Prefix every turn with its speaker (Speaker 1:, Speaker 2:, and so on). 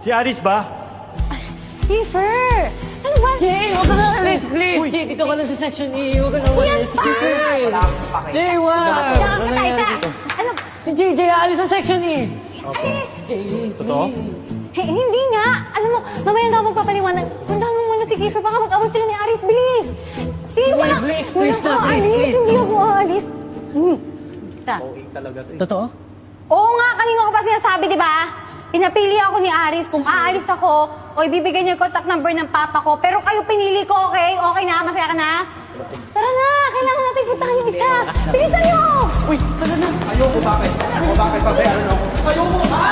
Speaker 1: Si Aris ba?
Speaker 2: Kiefer! Ano ba?
Speaker 3: Jay, huwag ka na alis, please! Jay, dito ka lang sa section E. Huwag ka na alis. Sige, please. Jay, wag!
Speaker 2: Kailangan ka tayo sa... Ano?
Speaker 3: Si JJ aalis sa section E. Jay,
Speaker 1: Totoo?
Speaker 2: Hindi nga. Alam mo, mamaya na ako magpapaliwanag. Puntahan mo muna si Kiefer. Baka mag-away sila ni Aris. Bilis! Sige, wala.
Speaker 3: Please,
Speaker 2: Wala
Speaker 3: please
Speaker 2: ka
Speaker 3: na, please,
Speaker 2: aalis.
Speaker 3: please.
Speaker 2: Hindi ako aalis. Ta.
Speaker 3: Totoo?
Speaker 2: Oo nga, kanino ko pa sinasabi, di ba? Pinapili ako ni Aris kung aalis ako o ibibigay niyo yung contact number ng papa ko. Pero kayo pinili ko, okay? Okay na? Masaya ka na? Tara na! Kailangan natin puntahan yung isa! Bilisan niyo!
Speaker 4: Uy, tara na. Ayoko, bakit? Ayoko, bakit? Bakit? Ano? Ayoko, ha?